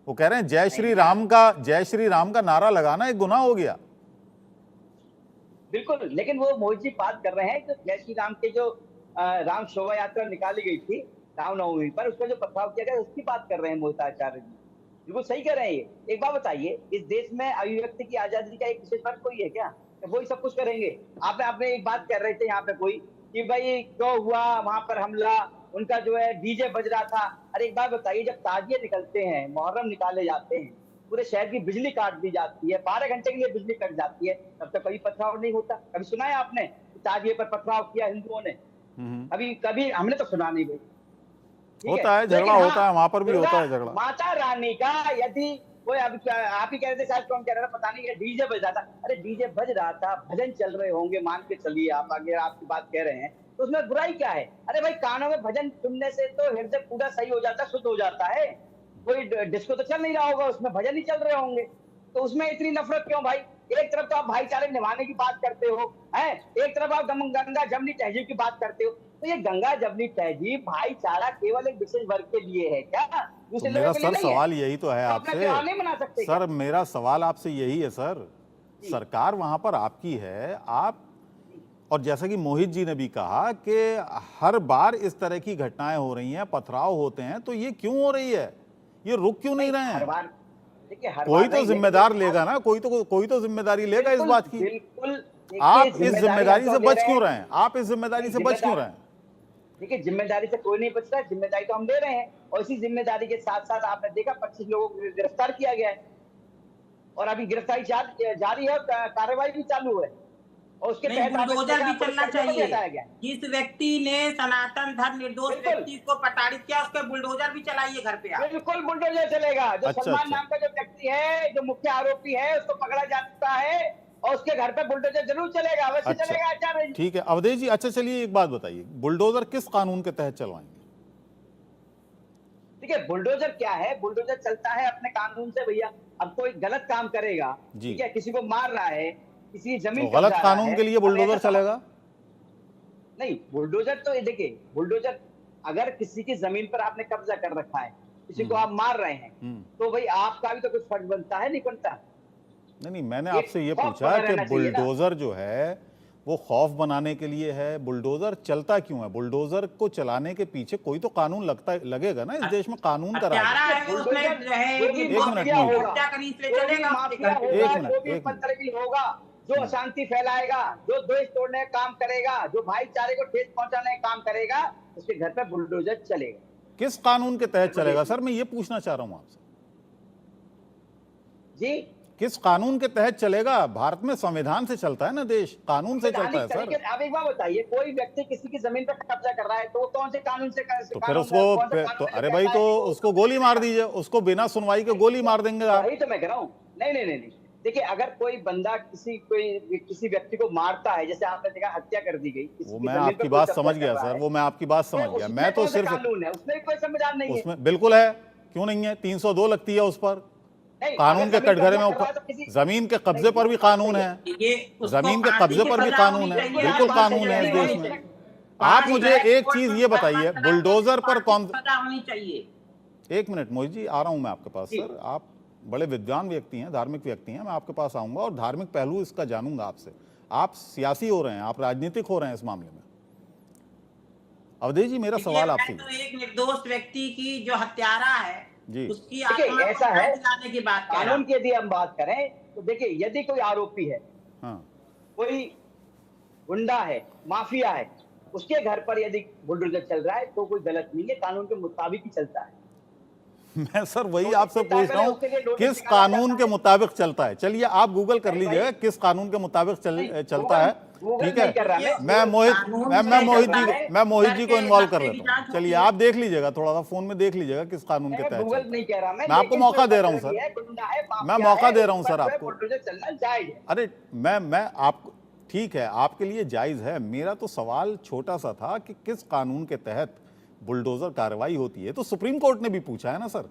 वो कह रहे हैं जय श्री राम का नारा लगाना एक गुनाह हो गया। बिल्कुल, लेकिन वो मोहित जी बात कर रहे हैं कि जय श्री राम के जो राम शोभा यात्रा निकाली गई थी रामनवमी पर, उसका जो पथराव किया गया उसकी बात कर रहे हैं मोहित आचार्य जी। बिल्कुल सही कह रहे हैं ये। एक बात बताइए, इस देश में अभिव्यक्ति की आजादी का एक विशेष वर्ग कोई है क्या? वही सब कुछ करेंगे। आपने एक बात कर रहे थे यहाँ पे कोई कि भाई क्यों हुआ वहां पर हमला, उनका जो है डीजे बज रहा था। अरे एक बात बताइए, जब ताजिए निकलते हैं, मुहर्रम निकाले जाते हैं, पूरे शहर की बिजली काट दी जाती है, 12 घंटे के लिए बिजली कट जाती है, तब तक कभी पथराव नहीं होता। कभी सुना है आपने ताजिए पर पथराव किया हिंदुओं ने? कभी हमने तो सुना नहीं भाई। होता है झगड़ा, होता है, वहां पर भी होता है झगड़ा। माता रानी का यदि कोई आप ही कह रहे थे, शायद कौन कह रहा था पता नहीं, डीजे बज रहा था। अरे डीजे बज रहा था, भजन चल रहे होंगे, मान के चलिए आप, आगे आपकी बात कह रहे हैं तो उसमें बुराई क्या है? अरे भाई, कानों में भजन सुनने से तो हृदय पूरा सही हो जाता है, शुद्ध हो जाता है। कोई डिस्को तो चल नहीं रहा होगा, उसमें भजन ही चल रहे होंगे, तो उसमें इतनी नफरत क्यों भाई? एक तरफ तो आप भाईचारे निभाने की बात करते हो, हैं, एक तरफ आप गंगा जमनी तहजीब की बात करते हो। तो ये गंगा जमनी तहजीब भाईचारा केवल एक विशेष वर्ग के लिए है क्या? तो मेरा सर सवाल यही तो है आपसे सर, मेरा सवाल आपसे यही है सर, सरकार वहां पर आपकी है, आप, और जैसा कि मोहित जी ने भी कहा कि हर बार इस तरह की घटनाएं हो रही हैं, पथराव होते हैं, तो ये क्यों हो रही है? ये रुक क्यों नहीं रहे हैं? कोई तो जिम्मेदार लेगा ना, कोई तो जिम्मेदारी लेगा इस बात की। आप इस जिम्मेदारी से बच क्यों रहे हैं? देखिए, जिम्मेदारी से कोई नहीं बच रहा है, जिम्मेदारी तो हम ले रहे हैं, और इसी जिम्मेदारी के साथ साथ आपने देखा 25 लोगों को गिरफ्तार किया गया है, और अभी गिरफ्तारी जारी है, कार्रवाई भी चालू है, और उसके नहीं, बुलडोजर भी चलना चाहिए। जिस व्यक्ति ने सनातन धर्म निर्दोष व्यक्ति को प्रताड़ित किया, उसके बुलडोजर भी चलाइए घर पे आप। बिल्कुल बुलडोजर चलेगा। जो सलमान नाम का जो व्यक्ति है, जो मुख्य आरोपी है, उसको पकड़ा जा चुका है, और उसके घर पे बुलडोजर जरूर चलेगा, अवश्य चलेगा। आचार्य जी, ठीक है अवधेश जी, अच्छा चलिए एक बात बताइए, बुलडोजर किस कानून के तहत चलवाएंगे? देखिए, बुलडोजर क्या है, बुलडोजर चलता है अपने कानून से भैया। अब कोई गलत काम करेगा, ठीक है, किसी को मार रहा है, किसी जमीन तो गलत कानून के लिए बुलडोजर चलेगा? नहीं, बुलडोजर तो देखिए, बुलडोजर अगर किसी की जमीन पर आपने कब्जा कर रखा है, किसी को आप मार रहे हैं, तो भाई आपका भी तो कुछ फर्ज बनता है, नहीं बनता? नहीं, मैंने आपसे ये पूछा कि बुलडोजर जो है वो खौफ बनाने के लिए है, बुलडोजर चलता क्यों है? बुलडोजर को चलाने के पीछे कोई तो कानून लगेगा ना, इस देश में कानून का राज है। होगा जो अशांति फैलाएगा, जो देश तोड़ने का काम करेगा, जो भाईचारे को ठेस पहुंचाने का काम करेगा, उसके घर पे बुलडोजर चलेगा। किस कानून के तहत चलेगा सर, मैं ये पूछना चाह रहा हूं आपसे जी? किस कानून के तहत चलेगा? भारत में संविधान से चलता है ना देश, कानून से चलता है सर। आप एक बात बताइए, कोई व्यक्ति किसी की जमीन पर कब्जा कर रहा है तो कौन से कानून से तो फिर उसको अरे भाई तो उसको गोली मार दीजिए, उसको बिना सुनवाई के गोली मार देंगे आप। वही तो मैं कह रहा हूँ। नहीं, देखिए, अगर कोई बंदा किसी व्यक्ति को मारता है, जैसे आपने देखा हत्या कर दी गई, वो मैं आपकी बात समझ गया सर, वो मैं आपकी बात समझ गया। मैं तो सिर्फ कानून है, उसमें कोई संविधान नहीं है। उसमें बिल्कुल है, क्यों नहीं है? 302 लगती है उस पर। कानून के कटघरे में जमीन के कब्जे पर भी कानून है, जमीन के कब्जे पर भी कानून है, बिल्कुल कानून है इस देश में। आप मुझे एक चीज ये बताइए, बुलडोजर पर कौन होनी चाहिए? एक मिनट मोहित जी, आ रहा हूं मैं आपके पास सर। आप बड़े विद्वान व्यक्ति हैं, धार्मिक व्यक्ति हैं, मैं आपके पास आऊंगा और धार्मिक पहलू इसका जानूंगा आपसे। आप सियासी हो रहे हैं, आप राजनीतिक हो रहे हैं इस मामले में। अवधेश जी, मेरा सवाल आपसे, तो एक निर्दोष व्यक्ति की जो हत्यारा है जी, उसकी आत्मा ऐसा है, की बात कानून की यदि हम बात करें तो देखिए, यदि कोई आरोपी है, कोई गुंडा है, माफिया है, उसके घर पर यदि बुलडोजर चल रहा है तो कोई गलत नहीं है, कानून के मुताबिक ही चलता है। मैं सर वही आपसे पूछ रहा हूँ, किस कानून के मुताबिक चलता है? चलिए आप गूगल कर लीजिएगा किस कानून के मुताबिक चलता है, ठीक है? मैं मोहित जी को इन्वॉल्व कर लेता हूँ। चलिए आप देख लीजिएगा, थोड़ा सा फोन में देख लीजिएगा किस कानून के तहत। मैं आपको मौका दे रहा हूँ सर, मैं मौका दे रहा हूँ सर आपको। अरे मैं आपको, ठीक है, आपके लिए जायज है। मेरा तो सवाल छोटा सा था कि किस कानून के तहत बुलडोजर कार्रवाई होती है। तो सुप्रीम कोर्ट ने भी पूछा है ना सर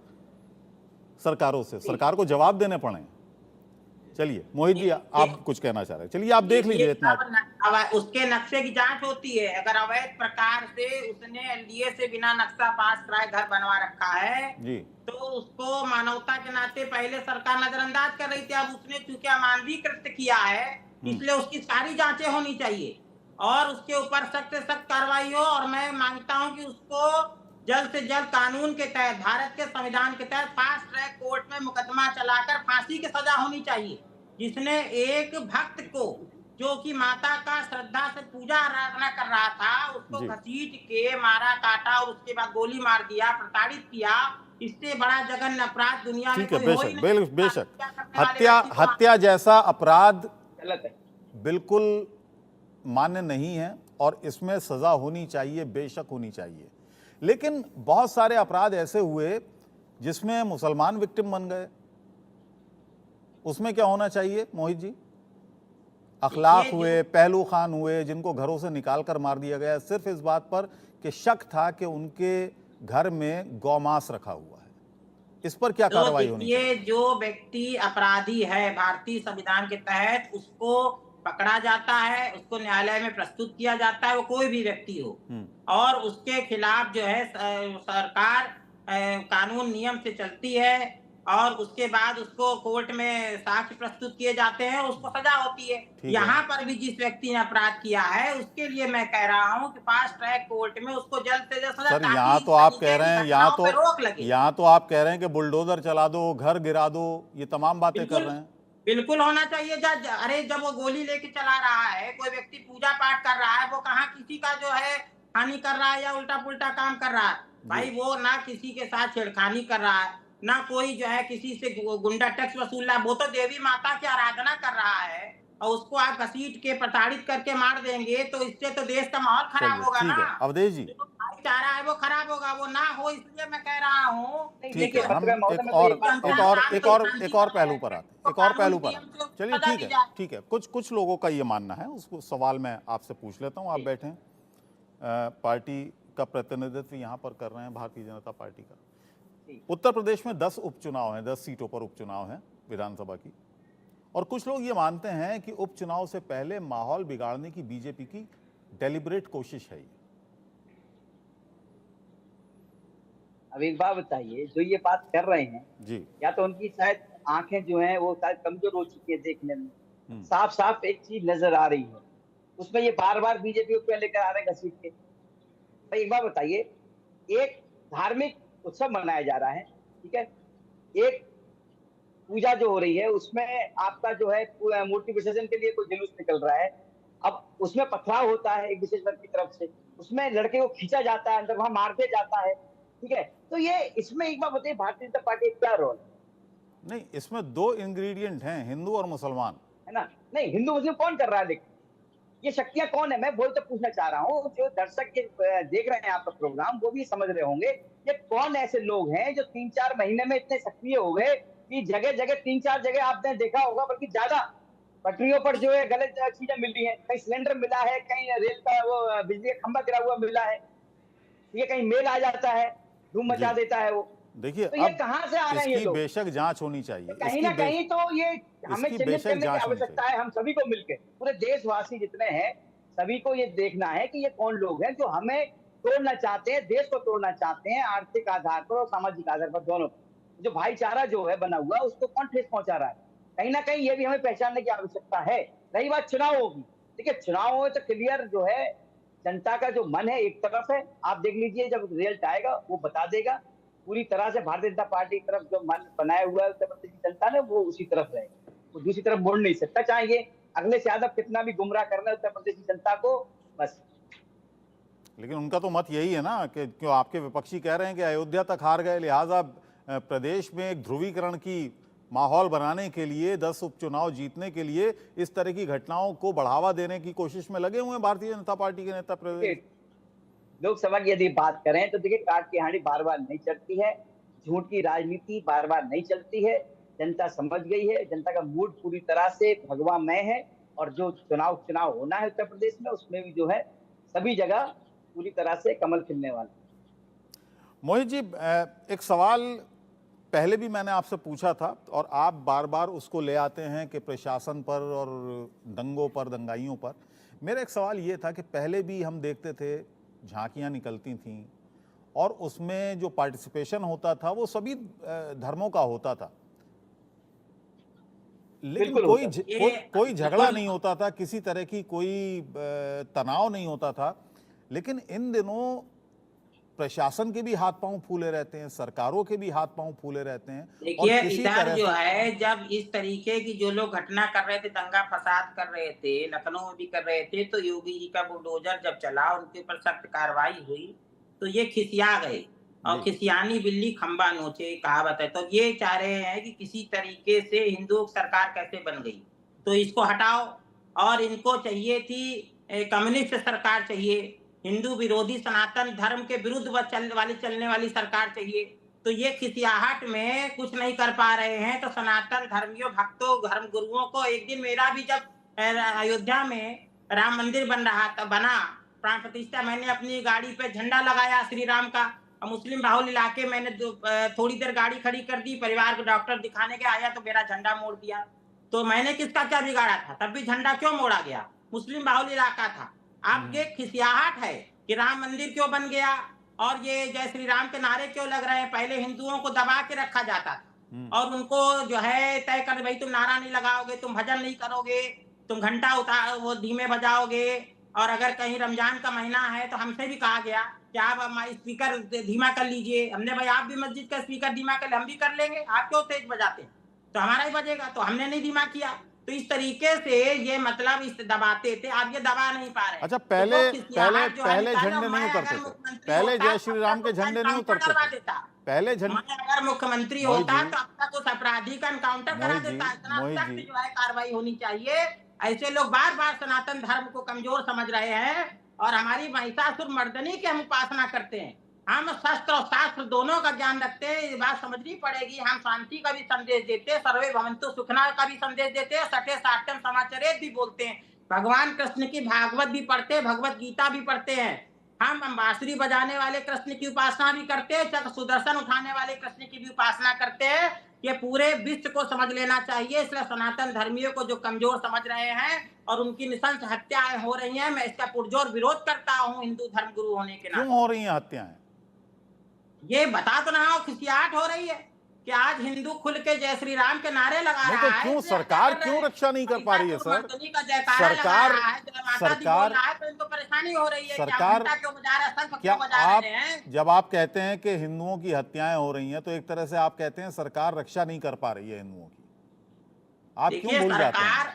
सरकारों से, सरकार को जवाब देने पड़े। चलिए मोहित जी, आप कुछ कहना चाह रहे हैं, चलिए आप देख लीजिए। इतना उसके नक्शे की जांच होती है, अगर अवैध प्रकार से उसने एलडीए से बिना नक्शा पास कराए घर बनवा रखा है जी, तो उसको मानवता के नाते पहले सरकार नजरअंदाज कर रही थी। अब उसने चूंकि अमानवीय कृत्य किया है, इसलिए उसकी सारी जांचें होनी चाहिए और उसके ऊपर सख्त से सख्त कार्रवाई हो। और मैं मांगता हूं कि उसको जल्द से जल्द कानून के तहत, भारत के संविधान के तहत फास्ट ट्रैक कोर्ट में मुकदमा चलाकर फांसी की सजा होनी चाहिए। जिसने एक भक्त को, जो कि माता का श्रद्धा से पूजा आराधना कर रहा था, उसको घसीट के मारा, काटा और उसके बाद गोली मार दिया, प्रताड़ित किया, इससे बड़ा जघन्य अपराध दुनिया में कोई हो ही नहीं। बेशक हत्या जैसा अपराध बिल्कुल मान्य नहीं है और इसमें सजा होनी चाहिए, बेशक होनी चाहिए। लेकिन बहुत सारे अपराध ऐसे हुए जिसमें मुसलमान विक्टिम बन गए, उसमें क्या होना चाहिए मोहित जी? अखलाक हुए, पहलू खान हुए, जिनको घरों से निकाल कर मार दिया गया सिर्फ इस बात पर कि शक था कि उनके घर में गौमांस रखा हुआ है। इस पर क्या कार्रवाई होनी चाहिए? जो व्यक्ति अपराधी है भारतीय संविधान के तहत, उसको पकड़ा जाता है, उसको न्यायालय में प्रस्तुत किया जाता है, वो कोई भी व्यक्ति हो, और उसके खिलाफ जो है सरकार कानून नियम से चलती है और उसके बाद उसको कोर्ट में साक्ष्य प्रस्तुत किए जाते हैं, उसको सजा होती है। यहाँ पर भी जिस व्यक्ति ने अपराध किया है उसके लिए मैं कह रहा हूँ कि फास्ट ट्रैक कोर्ट में उसको जल्द से जल्द सजा। सर यहाँ तो आप कह रहे हैं, यहाँ तो आप कह रहे हैं कि बुलडोजर चला दो, घर गिरा दो, ये तमाम बातें कर रहे हैं। बिल्कुल होना चाहिए। अरे जब वो गोली लेके चला रहा है, कोई व्यक्ति पूजा पाठ कर रहा है, वो कहाँ किसी का जो है छेड़खानी कर रहा है या उल्टा पुल्टा काम कर रहा है। भाई वो ना किसी के साथ छेड़खानी कर रहा है, ना कोई जो है किसी से गुंडा टैक्स वसूल रहा है। वो तो देवी माता की आराधना कर रहा है और उसको आप घसीट के प्रताड़ित करके मार देंगे तो इससे तो देश का माहौल खराब होगा ठीक ना। है अवधेश जी, जो भाईचारा है वो खराब होगा, वो ना हो इसलिए मैं कह रहा हूँ। ठीक है, हम एक और पहलू पर आते हैं, एक और पहलू पर आते हैं। चलिए ठीक है, कुछ लोगों का ये मानना है, उसको सवाल मैं आपसे पूछ लेता हूँ। आप बैठे हैं, पार्टी का प्रतिनिधित्व यहाँ पर कर रहे हैं भारतीय जनता पार्टी का। उत्तर प्रदेश में 10 उपचुनाव हैं, 10 सीटों पर उपचुनाव हैं विधानसभा की, और कुछ लोग ये मानते हैं कि उपचुनाव से पहले माहौल बिगाड़ने की बीजेपी की डेलिब्रेट कोशिश है। अब एक बात बताइए, जो ये बात कर रहे हैं जी, या तो उनकी शायद आंखें जो हैं वो शायद कमजोर हो चुकी है देखने में। साफ साफ एक चीज नजर आ रही है, उसमें ये बार बार बीजेपी को लेकर आ रहे हैं घसीट के। भाई एक बात बताइए, एक धार्मिक उत्सव मनाया जा रहा है, ठीक है, एक पूजा जो हो रही है उसमें आपका जो है मूर्ति विसर्जन के लिए कोई जुलूस निकल रहा है, अब उसमें पथराव होता है एक विशेष वर्ग की तरफ से, उसमें लड़के को खींचा जाता है अंदर, वहां मार दिया जाता है, ठीक है। तो ये इसमें एक बात बताइए, भारतीय जनता पार्टी का क्या रोल है? नहीं, इसमें 2 इंग्रेडिएंट हैं, हिंदू और मुसलमान, है ना। नहीं, हिंदू मुस्लिम कौन कर रहा है, लेकिन ये शक्तियां कौन है, मैं वही तो पूछना चाह रहा हूँ। जो दर्शक देख रहे हैं आपका प्रोग्राम वो भी समझ रहे होंगे, ये कौन ऐसे लोग हैं जो 3-4 महीने में इतने सक्रिय हो गए कि जगह जगह 3-4 जगह आपने देखा होगा, बल्कि ज्यादा पटरियों पर जो है गलत चीजें मिल रही है, कहीं सिलेंडर मिला है, कहीं रेल का वो बिजली का खंभा गिरा हुआ मिला है, ये कहीं मेल आ जाता है, धूम मचा देता है वो। देखिए तो ये कहाँ से आ रहे हैं ये इसकी लोग? बेशक जांच होनी चाहिए, कहीं ना कहीं तो ये हमें चिन्हित बेशक करने की जांच होनी आवश्यकता है, हम सभी को मिलकर, पूरे देशवासी जितने हैं सभी को ये देखना है कि ये कौन लोग हैं जो हमें तोड़ना चाहते हैं, देश को तोड़ना चाहते हैं, आर्थिक आधार पर और सामाजिक आधार पर दोनों। जो भाईचारा जो है बना हुआ उसको कौन ठेस पहुंचा रहा है, कहीं ना कहीं ये भी हमें पहचानने की आवश्यकता है। रही बात चुनावों की, देखिए चुनाव हो तो क्लियर जो है जनता का जो मन है एक तरफ है, आप देख लीजिए जब रिजल्ट आएगा वो बता देगा। पूरी तरह से भारतीय जनता पार्टी की तरफ जो मन बनाया हुआ है उत्तर प्रदेश की जनता ने, वो उसी तरफ रहेगा, वो दूसरी तरफ मुड़ नहीं सकता, चाहे ये अखिलेश यादव कितना भी गुमराह करना है उत्तर प्रदेश की जनता को, बस। लेकिन उनका तो मत यही है ना कि क्यों आपके विपक्षी कह रहे हैं कि अयोध्या तक हार गए, लिहाजा प्रदेश में एक ध्रुवीकरण की माहौल बनाने के लिए, 10 उपचुनाव जीतने के लिए इस तरह की घटनाओं को बढ़ावा देने की कोशिश में लगे हुए हैं भारतीय जनता पार्टी के नेता। प्रदेश लोकसभा की यदि बात करें तो देखिए, काट की हांडी बार बार नहीं चलती है, झूठ की राजनीति बार बार नहीं चलती है, जनता समझ गई है, जनता का मूड पूरी तरह से भगवामय है, और जो चुनाव होना है उत्तर प्रदेश में उसमें भी जो है सभी जगह पूरी तरह से कमल खिलने वाला। मोहित जी, एक सवाल पहले भी मैंने आपसे पूछा था और आप बार बार उसको ले आते हैं कि प्रशासन पर और दंगों पर, दंगाइयों पर। मेरा एक सवाल ये था कि पहले भी हम देखते थे झांकियां निकलती थीं और उसमें जो पार्टिसिपेशन होता था वो सभी धर्मों का होता था, लेकिन कोई झगड़ा नहीं होता था, किसी तरह की कोई तनाव नहीं होता था। लेकिन इन दिनों प्रशासन के भी हाथ पांव फूले रहते हैं, सरकारों के भी हाथ पांव फूले रहते हैं। देखिए इधर जो है, जब इस तरीके की जो लोग घटना कर रहे थे, दंगा फसाद कर रहे थे, लखनऊ में भी कर रहे थे, तो योगी जी का बुलडोजर जब चला, उनके ऊपर सख्त कार्रवाई हुई, तो ये खिसिया गए, और खिसियानी बिल्ली खंबा नोचे कहावत है। तो ये चाह रहे हैं कि किसी तरीके से हिंदुओं की सरकार कैसे बन गई, तो इसको हटाओ, और इनको चाहिए थी कम्युनिस्ट सरकार चाहिए, हिंदू विरोधी सनातन धर्म के विरुद्ध चलने वाली सरकार चाहिए। तो ये खिसियाहट में कुछ नहीं कर पा रहे हैं, तो सनातन धर्मियों, भक्तों, धर्म गुरुओं को, एक दिन मेरा भी जब अयोध्या में राम मंदिर बना प्राण प्रतिष्ठा, मैंने अपनी गाड़ी पे झंडा लगाया श्री राम का, और मुस्लिम बाहुल इलाके मैंने थोड़ी देर गाड़ी खड़ी कर दी, परिवार को डॉक्टर दिखाने के आया तो मेरा झंडा मोड़ दिया। तो मैंने किसका क्या बिगाड़ा था, तब भी झंडा क्यों मोड़ा गया, मुस्लिम बाहुल इलाका था। आपके खिसियाहट है कि राम मंदिर क्यों बन गया और ये जय श्री राम के नारे क्यों लग रहे हैं। पहले हिंदुओं को दबा के रखा जाता था और उनको जो है तय कर, भाई तुम नारा नहीं लगाओगे, तुम भजन नहीं करोगे, तुम घंटा वो धीमे बजाओगे, और अगर कहीं रमजान का महीना है तो हमसे भी कहा गया कि आप स्पीकर धीमा कर लीजिए। हमने भाई आप भी मस्जिद का स्पीकर धीमा कर ले, हम भी कर लेंगे, आप क्यों तेज बजाते हैं, तो हमारा ही बजेगा, तो हमने नहीं धीमा किया। तो इस तरीके से ये मतलब इस दबाते थे, अब ये दबा नहीं पा रहे। अच्छा, पहले तो खिसियाहट जो है पहले निकालो। झंडे नहीं मैं उतरते अगर थे, मुख्यमंत्री पहले होता जय श्री राम के तो झंडे नहीं एनकाउंटर उतरते करवा थे, देता। पहले झंडे। मैं अगर मुख्यमंत्री मोहित होता जी, तो अब तक उस अपराधी का एनकाउंटर करा मोहित जी, देता। इतना मोहित सख्त जी, जो है कार्रवाई होनी चाहिए। ऐसे लोग बार बार सनातन धर्म को कमजोर समझ रहे हैं और हमारी महिषासुर मर्दनी की हम उपासना करते हैं। हम शस्त्र और शास्त्र दोनों का ज्ञान रखते हैं, ये बात समझनी पड़ेगी। हम शांति का भी संदेश देते हैं, सर्वे भवन्तु सुखिनः का भी संदेश देते हैं, सठे साठम समाचरेत भी बोलते हैं। भगवान कृष्ण की भागवत भी पढ़ते हैं, भगवत गीता भी पढ़ते हैं। हम बांसुरी बजाने वाले कृष्ण की उपासना भी करते हैं, चक्र सुदर्शन उठाने वाले कृष्ण की भी उपासना करते हैं। ये पूरे विश्व को समझ लेना चाहिए। इसलिए सनातन धर्मियों को जो कमजोर समझ रहे हैं और उनकी निशंस हत्याएं हो रही हैं, मैं इसका पुरजोर विरोध करता हूं हिंदू धर्म गुरु होने के क्यों नाते। हो रही हैं हत्याएं? ये बता तो रहा हूं, खिसियाहट हो रही है कि आज हिंदू खुल के जय श्री राम के नारे लगा नहीं रहा तो है। क्यों इसलिए सरकार क्या कर क्यों रहे हैं? रक्षा नहीं कर पा रही है सर? मर्दनी का जयकारा लगा सरकार रहा है, जय माता दी बोल रहा है, तो इनको परेशानी हो रही है कि आप सरकार घंटा क्यों बजा रहे हैं, शंख क्या क्यों बजा आप, रहे हैं। जब आप कहते हैं कि हिंदुओं की हत्याएं हो रही हैं तो एक तरह से आप कहते हैं सरकार रक्षा नहीं कर पा रही है हिंदुओं की। आप क्यों देखिए, भूल जाते हैं?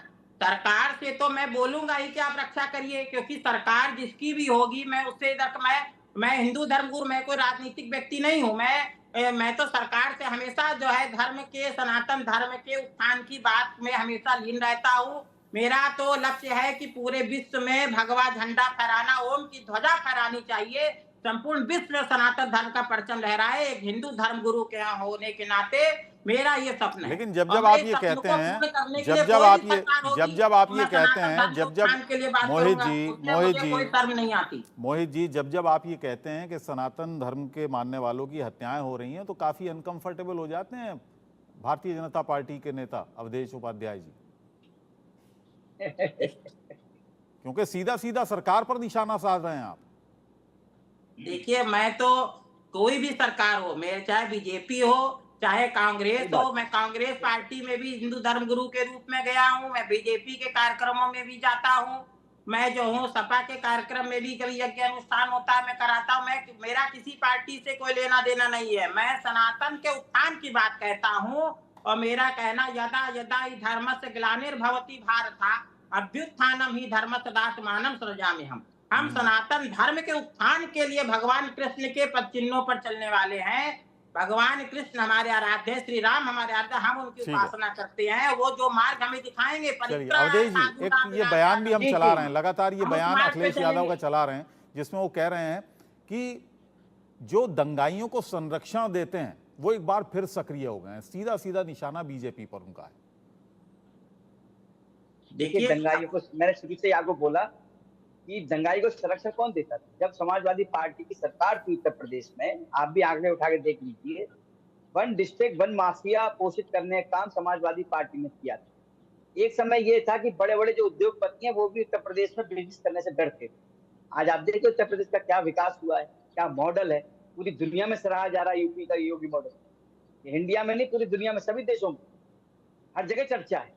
सरकार से तो मैं बोलूंगा ही कि आप रक्षा करिए, क्योंकि सरकार जिसकी भी होगी, मैं उससे इधर मैं हिंदू धर्मगुरु, मैं कोई राजनीतिक व्यक्ति नहीं हूं। मैं तो सरकार से हमेशा जो है धर्म के, सनातन धर्म के उत्थान की बात में हमेशा लीन रहता हूं। मेरा तो लक्ष्य है कि पूरे विश्व में भगवा झंडा फहराना, ओम की ध्वजा फहरानी चाहिए, संपूर्ण विश्व में सनातन धर्म का परचम लहराए। एक हिंदू धर्म गुरु के यहाँ होने के नाते मेरा ये सपना है। लेकिन जब और जब मैं आप इस ये सपने कहते को हैं, पूरे करने के जब लिए जब कोई आप भी ये सरकार होगी, जब आप तो ये मैं कहते सनातन हैं, धर्म के उत्थान के लिए बात मोहित करूंगा, जी, उसमें मोहित मुझे जी, कोई शर्म नहीं आती। मोहित जी, जब आप ये कहते हैं कि सनातन धर्म के मानने वालों की हत्याएं हो रही हैं तो काफी अनकंफर्टेबल हो जाते हैं भारतीय जनता पार्टी के नेता अवधेश उपाध्याय जी, क्योंकि सीधा सीधा सरकार पर निशाना साध रहे हैं आप। देखिए, मैं तो कोई भी सरकार हो, मेरे चाहे बीजेपी हो चाहे कांग्रेस हो, मैं कांग्रेस पार्टी में भी हिंदू धर्म गुरु के रूप में गया हूं, मैं बीजेपी के कार्यक्रमों में भी जाता हूं, मैं जो हूं सपा के कार्यक्रम में भी कभी यज्ञ अनुष्ठान होता है मैं कराता हूं। मेरा किसी पार्टी से कोई लेना देना नहीं है, मैं सनातन के उत्थान की बात कहता हूं। और मेरा कहना, यदा यदा ही धर्मस्य ग्लानिर्भवति भारत अभ्युत्थानम ही धर्मस्य दात्मानं सृजामि हम सनातन धर्म के उत्थान के लिए भगवान कृष्ण के पद चिन्हों पर चलने वाले हैं। भगवान कृष्ण हमारे आराध्य, श्री राम हमारे आराध्य, हम उनकी उपासना करते हैं। वो जो मार्ग हमें दिखाएंगे, चलिए अवधेश जी, एक ये बयान भी हम चला रहे हैं लगातार, ये बयान अखिलेश यादव का चला रहे हैं जिसमें वो कह रहे हैं कि जो दंगाइयों को संरक्षण देते हैं वो एक बार फिर सक्रिय हो गए हैं। सीधा सीधा निशाना बीजेपी पर उनका है। देखिए, दंगाइयों को मैंने शुरू से आपको बोला कि दंगाई को संरक्षण कौन देता था। जब समाजवादी पार्टी की सरकार थी उत्तर प्रदेश में, आप भी आंकड़े उठा के देख लीजिए, वन डिस्ट्रिक्ट वन माफिया पोषित करने का काम समाजवादी पार्टी ने किया था। एक समय ये था कि बड़े बड़े जो उद्योगपति हैं वो भी उत्तर प्रदेश में बिजनेस करने से डरते थे। आज आप देखिए उत्तर प्रदेश का क्या विकास हुआ है, क्या मॉडल है, पूरी दुनिया में सराहा जा रहा है यूपी का योगी मॉडल। इंडिया में नहीं, पूरी दुनिया में, सभी देशों में हर जगह चर्चा है।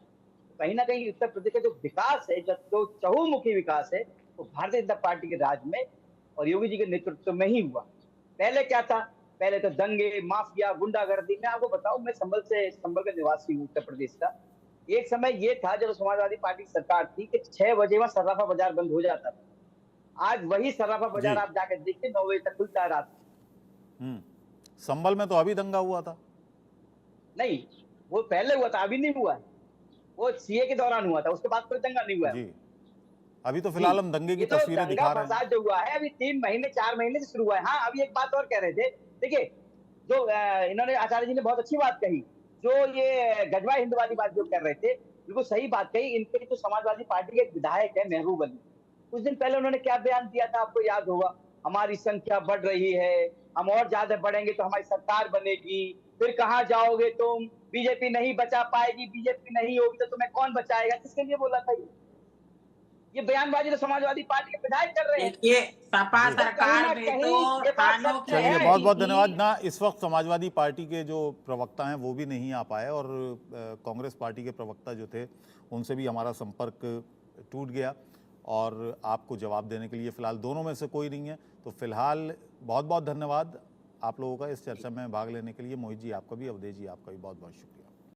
कहीं ना कहीं उत्तर प्रदेश का जो विकास है, जो चहुमुखी विकास है, वो भारतीय जनता पार्टी के राज में और योगी जी के नेतृत्व में ही हुआ। पहले क्या था? पहले तो दंगे, माफिया, गुंडागर्दी। मैं आपको बताऊं, मैं संभल का निवासी हूँ उत्तर प्रदेश का। एक समय ये था जब समाजवादी पार्टी की सरकार थी कि 6 बजे वहां सर्राफा बाजार बंद हो जाता था। आज वही सर्राफा बाजार आप जाकर देखते 9 बजे तक खुलता है रात। संभल में तो अभी दंगा हुआ था। नहीं, वो पहले हुआ था, अभी नहीं हुआ है। वो सीए के दौरान हुआ था, उसके बाद कोई दंगा नहीं हुआ है। अभी तो फिलहाल हम दंगे की तस्वीरें दिखा रहे हैं। जो हुआ है अभी 3 महीने 4 महीने से शुरू हुआ है। हाँ, अभी एक बात और कह रहे थे, देखिए जो इन्होंने आचार्य जी ने बहुत अच्छी बात कही, जो ये गजवा हिंदुवादी बात जो कर रहे थे, बिल्कुल सही बात कही। इनके जो समाजवादी पार्टी के विधायक है महबूब अली, कुछ दिन पहले उन्होंने क्या बयान दिया था आपको याद होगा, हमारी संख्या बढ़ रही है, हम और ज्यादा बढ़ेंगे तो हमारी सरकार बनेगी, फिर कहाँ जाओगे तुम, बीजेपी नहीं बचा पाएगी, बीजेपी नहीं होगी तो तुम्हें कौन बचाएगा। किसके लिए बोला था ये बयानबाजी तो समाजवादी पार्टी के विधायक कर रहे हैं। देखिए, सपा सरकार में तो थानों की, चलिए बहुत बहुत धन्यवाद ना। इस वक्त समाजवादी पार्टी के जो प्रवक्ता हैं वो भी नहीं आ पाए और कांग्रेस पार्टी के प्रवक्ता जो थे उनसे भी हमारा संपर्क टूट गया और आपको जवाब देने के लिए फिलहाल दोनों में से कोई नहीं है। तो फिलहाल बहुत बहुत धन्यवाद आप लोगों का इस चर्चा में भाग लेने के लिए। मोहित जी आपका भी, अवधेश जी आपका भी बहुत बहुत शुक्रिया।